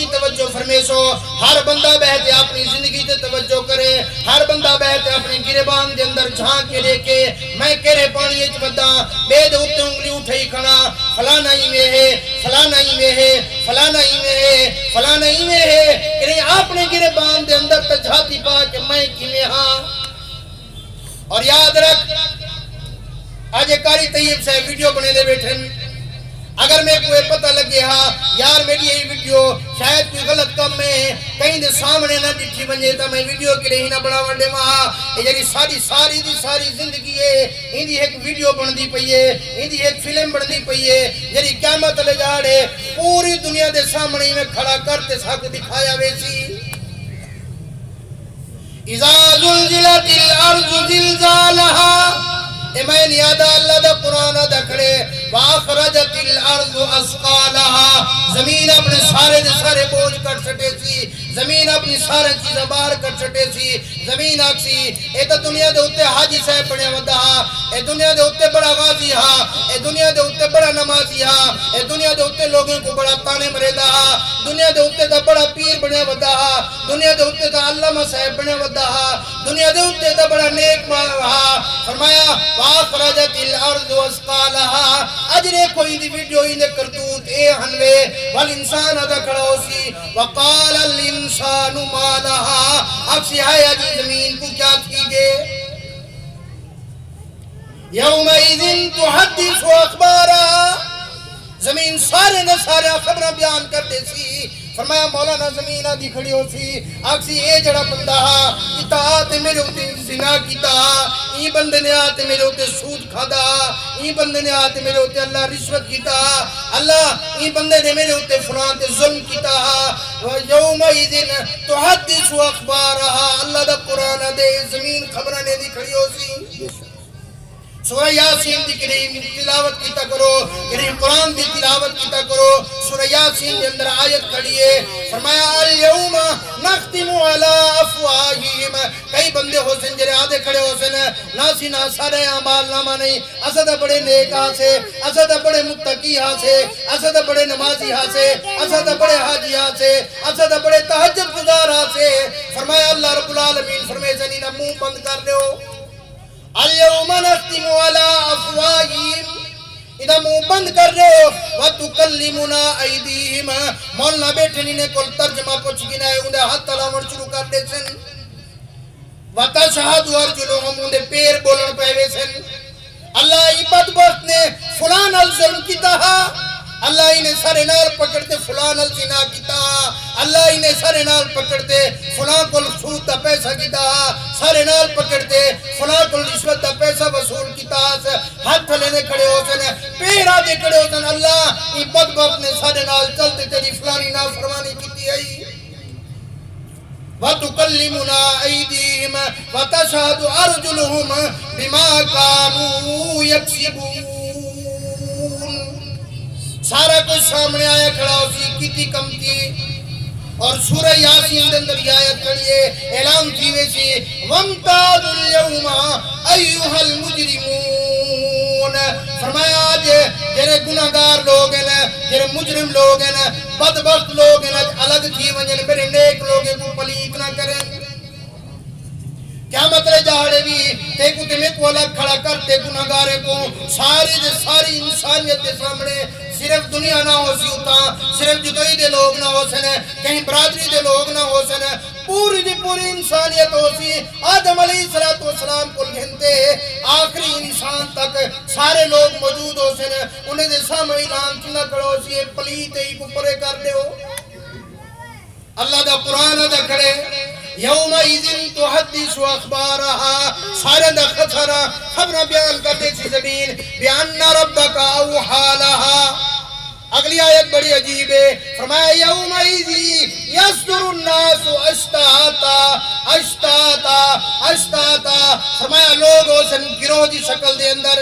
توجہ توجہ فرمیسو ہر بندہ بہتے اپنی زندگی تے توجہ کرے ہر بندہ بہتے اپنے گریبان دے اندر جھانک کے دیکھے میں کہرے پانی اچ بدا بے دے اتے انگلی اٹھائی کھڑا فلانا ہی میں ہے فلانا ہی میں ہے فلانا ہی میں ہے فلانا ہی میں ہے کہ اپنے گریبان دے اندر تجھاتی پا کہ میں کی میں ہاں اور یاد رکھ آج کاری طیب سے ویڈیو بنے دے بیٹھن اگر میں کوئی پتہ لگے ہاں یار میری یہ ویڈیو شاید کوئی غلط کام میں کہیں دے سامنے نہ ڈٹھی بنجے تا میں ویڈیو کے لئے ہی نہ بڑا وڈے ماں یہ ساری زندگی ہے ہندی ایک ویڈیو بن دی پئی ہے ہندی ایک فلم بن دی پئی ہے یعنی قیامت لے جا رہے پوری دنیا دے سامنے میں کھڑا کرتے ساکھ دکھایا ویسی اذا زلزلت الارض زلزالها ایمین یادہ اللہ دا قرآن دکھڑے وَآخْرَجَتِ الْأَرْضُ أَسْقَالَهَا زمین اپنے سارے دے سارے بوجھ کٹ سٹے سی زمین اپنی سارے چیزیں باہر کٹ سٹے سی زمین آکسی اے تا دنیا دے ہوتے حاجی صاحب بڑے ودا اے دنیا دے ہوتے بڑا غازی ہا اے دنیا دے ہوتے بڑا نمازی ہا اے دنیا دے ہوتے لوگوں کو بڑا تانے مرے دا دنیا دے ہوتے تا بڑا پیر بنے ودا دنیا دے ہوتے تا علامہ صاحب بنے ودا دنیا دے ہوتے تا بڑا نیک ہا فرمایا وَآخْرَجَتِ الْأَرْضُ أَسْقَالَهَا اجرے کوئی دی ویڈیو ہی نے کرتوت اے ہنوے والانسان ادا کھڑا ہو سی وَقَالَ الْإِنسَانُ مَا لَهَا اب سیاہے اجی زمین کو کیا تھی گے یومئذ تحدث اخبارها زمین سارے نے سارے خبریں بیان کر دے سی فرمایا مولانا زمین آدھی کھڑی ہو سی آکسی اے جڑا بندہ اطاعت میرے ہوتے زنا کیتا ای بندے نے آتے میرے ہوتے سود کھادا ای بندے نے آتے میرے ہوتے اللہ رشوت کیتا اللہ ای بندے نے میرے ہوتے فلان تے ظلم کیتا یومئذ تحدث اخبارها اللہ دا قرآن دے زمین خبرانے دی کھڑی ہو سی سورہ یاسین دی کریم تلاوت کیتا کرو کریم قرآن دی تلاوت کیتا کرو سورہ یاسین دے اندر آیت کھڑی ہے فرمایا اليوم نختم علی افواہہم کئی بندے ہو سن جرے آدھے کھڑے ہو سن ناسی نا سارے اعمال نامہ نہیں اسد بڑے نیک ہاں سے اسد بڑے متقی ہاں سے اسد بڑے نمازی ہاں سے اسد بڑے حاجی ہاں سے اسد بڑے تہجد گزار ہاں سے فرمایا اللہ رب العالمین فرمائے زنین منہ بند کر لو اليوم نختم على افواہہم ادھا منہ بند کر رہے ہو وَتُكَلِّمُنَا أَيْدِيهِمْ مولانا بیٹھنی نے کل ترجمہ پوچھ گنا ہے اندھے ہاتھ تلاور شروع کر دے سن وَتَشْهَدُ أَرْجُلُهُمْ اندھے پیر بولن پہوے سن اللہ ای بدبخت نے فلان الظلم کیتا اللہ انہیں سارے نال پکڑتے فلان الزنا کیتا اللہ انہیں سارے نال پکڑتے فلان کو سود دا پیسہ کیتا سارے نال پکڑتے فلان کو رشوت دا پیسہ وصول کیتا ہاتھ لینے کھڑے ہو سن پیر آدھے کھڑے ہو سن اللہ ای بدبخت نے سارے نال چلتے تیری فلانی نال فرمانی کیتی آئی وَتُكَلِّمُنَا أَيْدِيهِمْ وَتَشْهَدُ أَرْجُلُهُمْ بِمَا كَانُوا يَكْسِبُونَ سارا کچھ سامنے آیا کھڑا ہو سی کیتی کم تھی اور سورہ یاسین دن در آیت کھڑیے اعلان تھی ویسی وَامْتَازُ الْيَوْمَ أَيُّهَا الْمُجْرِمُونَ فرمایا آج جرے گناہگار لوگ ہیں جرے مجرم لوگ ہیں بدبخت لوگ ہیں الگ تھی وجن میرے نیک لوگیں کو پلیت نہ کریں کیا مطلب جاڑے بھی تیکو تمہیں کو الگ کھڑا کرتے گناہگارے کو ساری انسانیت کے سامنے صرف دنیا نہ ہو سی ہوتا صرف جدائی دے لوگ نہ ہو سنے کہیں برادری دے لوگ نہ ہو سنے پوری دی پوری انسانیت ہو سی آدم علیہ السلام کو گھنتے آخری انسان تک سارے لوگ موجود ہو سنے انہیں دے سامنے اعلان چنہ کرو سی پلیت ہی کو پرے کر دے ہو اللہ دا قرآن دا کھڑے یومئذ تحدث اخبارها سارے دا خبرہ بیان کر دے سی زمین بیان ربک اوحا لها اگلی آیت بڑی عجیب ہے فرمایا یومئذ یصدر الناس اشتاتا فرمایا لوگ ہو سن گروہ دی شکل دے اندر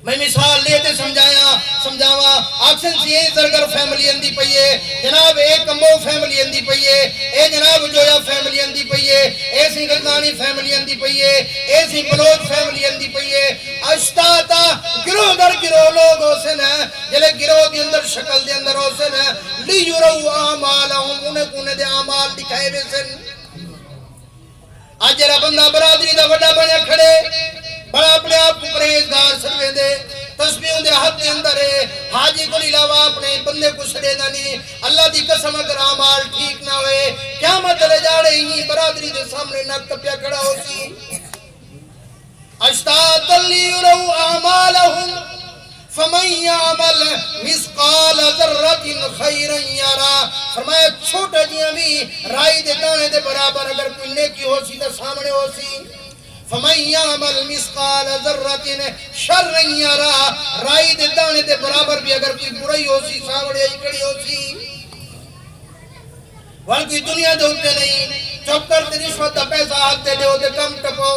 میں مثال لیتے سمجھاوا آکسن سی اے زرگر فیملی اندی پئیے جناب اے کمبو فیملی اندی پئیے اے جناب جویا فیملی اندی پئیے اے سی گردانی فیملی اندی پئیے اے سی بلوچ فیملی اندی پئیے اشتاتا گروہ در گروہ لوگ ہو سے نا جلے گروہ دی اندر شکل دی اندر ہو سے نا لیورو آمالہم انہیں کونے دے آمال دکھائے بے سن آج جرہ بندہ برادری دا وڈا بنے کھڑے بڑا اپنے آپ کو پرہیزگار سروے دے تسبیحوں دے حد دے اندر ہے حاجی کو علاوہ اپنے بندے کو سڑے دانی اللہ دی قسم اگر آمال ٹھیک نہ ہوئے قیامت لے جا رہے ہی برادری دے سامنے نک پیا کھڑا ہو سی اشتاط لیرو آمالہم فمن یعمل مثقال ذرۃ خیرا یرا فرمایا چھوٹا جیاں بھی رائی دے دانے دے برابر اگر کوئی نیکی ہو سی تو سامنے ہو سی فمن یعمل مثقال ذرۃ شرا یرا رائی دے دانے دے برابر بھی اگر کوئی برائی ہو سی سامنے ہی کھڑی ہو سی وال کوئی دنیا دے ہوتے نہیں چپ کر تے رشوت دا پیسہ ہاتھ دے دے کم ٹپو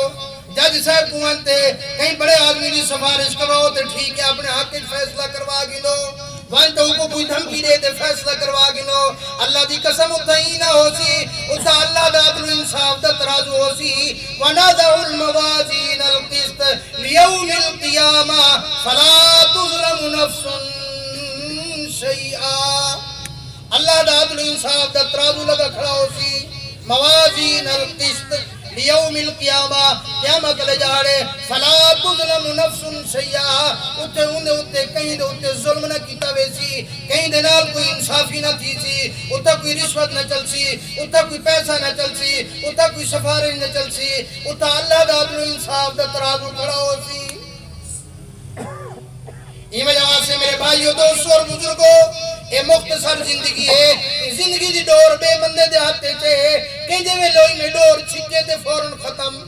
جج صاحب کوانتے کہیں بڑے آدمی کی سفارش کرو تو ٹھیک ہے اپنے حق فیصلہ کروا گنو وان تو کو کوئی دھمکی دے تے فیصلہ کروا گنو اللہ دی قسم اتہی نہ ہو سی اتھا اللہ دا عدل انصاف دا ترازو ہو سی وَنَضَعُ الْمَوَازِينَ الْقِسْطَ لِيَوْمِ الْقِيَامَةِ فَلَا تُظْلَمُ نَفْسٌ شَيْئًا اللہ دا عدل انصاف دا ترازو لگا کھڑا ہو سی موازین القسط لیوم القیامہ قیامت لے جاڑے فلا تظلم نفس شیئا اتے اندے کہیں دے اتے ظلم نہ کیتا ویسی کہیں دے نال کوئی انصافی نہ تھی سی اتا کوئی رشوت نہ چل سی اتا کوئی پیسہ نہ چل سی اتا کوئی سفارش نہ چل سی اتا اللہ دا عدل انصاف دا ترازو کھڑا ہو سی ایمہ جواب سے میرے بھائیو دوستو اور بزرگو اے مختصر زندگی ہے زندگی دی ڈور بے بندے دے ہاتھے چھے کہیں دے میں لوئی میں ڈور چھکے تے فوراں ختم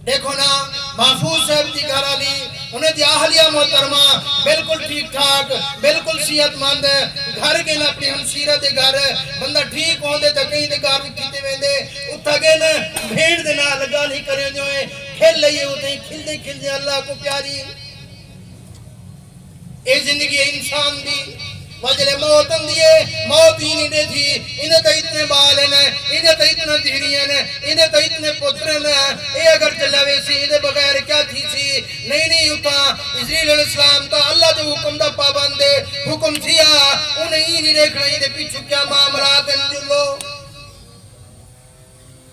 دیکھو نا محفوظ صاحب دی گھر آلی انہیں دی اہلیہ محترمہ بالکل ٹھیک ٹھاک بالکل صحت مند گھر کے نا اپنی ہمشیرہ دے گھر بندہ ٹھیک ہوں دے تا کہیں دے گھر اٹھیتے میں دے اتھا گئے نا بھیڑ دے نا لگا نہیں کریں جو ہے کھل لئیے ہوتے ہیں کھل دے اللہ کو پیاری اے زندگی انسان دی وجلے موت اندیے موت ہی نہیں دے تھی انہیں تو اتنے بال ہیں انہیں تو اتنا دھیری ہیں انہیں تو اتنے پتر ہیں اے اگر چلاوے سی انہیں بغیر کیا تھی سی نہیں ہوتا اسرائیل علیہ السلام تا اللہ دے حکم دا پابندے حکم تھیا انہیں ہی نہیں دیکھنا انہیں پیچھو کیا معاملات ہیں جلو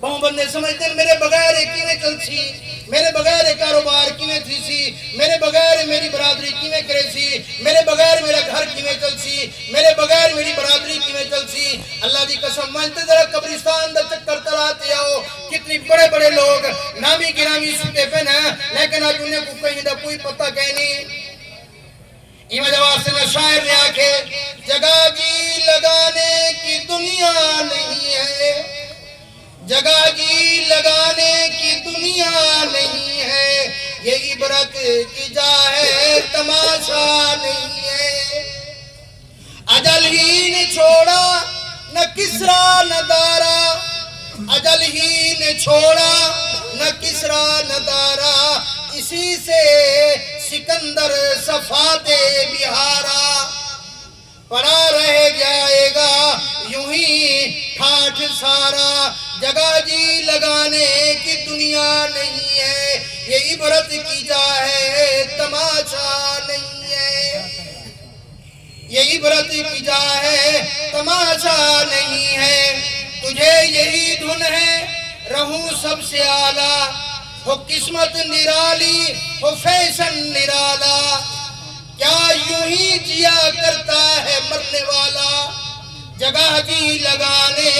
بہن بندے سمجھتے ہیں میرے بغیر کیویں چل سی میرے بغیر کاروبار کیویں تھی سی میرے بغیر میری برادری کیویں کرے سی میرے بغیر میرا گھر کیویں چل سی میرے بغیر میری برادری کیویں چل سی اللہ دی قسم مانتے ذرا قبرستان دا چکر تلاتے آؤ کتنی بڑے بڑے لوگ نامی گرامی ستے پہ نا لیکن آج انہیں کو کہیں دا کوئی پتہ کہنی ایمہ جواب سے میں شاعر نے آکھے جگہ جی لگانے کی دنیا نہیں ہے جگہ جی لگانے کی دنیا نہیں ہے یہ عبرت کی جا ہے تماشا نہیں ہے اجل ہی نے چھوڑا نہ کسرا نہ دارا اجل ہی نے چھوڑا نہ کسرا نہ دارا اسی سے سکندر صفات بہارا پڑا رہ جائے گا یوں ہی ٹھاٹھ سارا جگہ جی لگانے کی دنیا نہیں ہے یہ عبرت کی جا ہے تماشا نہیں ہے یہ عبرت کی جا ہے تماشا نہیں ہے تجھے یہی دھن ہے رہوں سب سے اعلیٰ ہو قسمت نرالی ہو فیشن نرالا کیا یوں ہی جیا کرتا ہے مرنے والا جگہ جی لگانے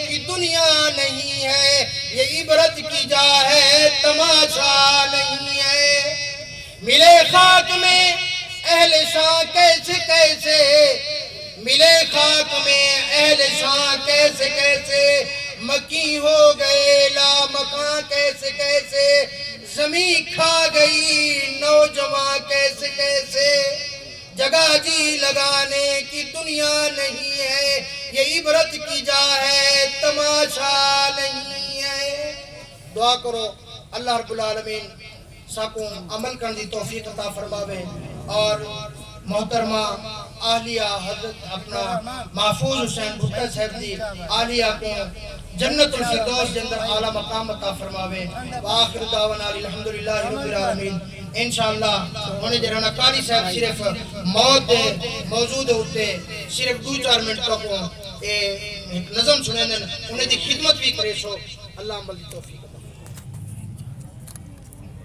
کی دنیا نہیں ہے یہ عبرت کی جا ہے تماشا نہیں ہے ملے خاک میں اہل شاہ کیسے کیسے ملے خاک میں اہل شاہ کیسے کیسے مکی ہو گئے لا مکان کیسے کیسے زمین کھا گئی نوجوان کیسے کیسے جگہ جی لگانے کی دنیا نہیں ہے یہ عبرت کی جا ہے تماشا نہیں ہے دعا کرو اللہ رب العالمین ساکوں عمل کرنے دی توفیق عطا فرماوے اور محترمہ اہلیہ حضرت اپنا محفوظ حسین بھٹا صاحب دی اہلیہ کو جنت الفردوس کے اندر اعلیٰ مقام عطا فرماوے وآخر دعوانا الحمدللہ رب العالمین انشاءاللہ انہیں جرانا قاری صاحب صرف موت موجود ہوتے صرف 2-4 منٹ تک نظم سنیں انہیں دی خدمت بھی کرے سو اللہ عمل دی توفیق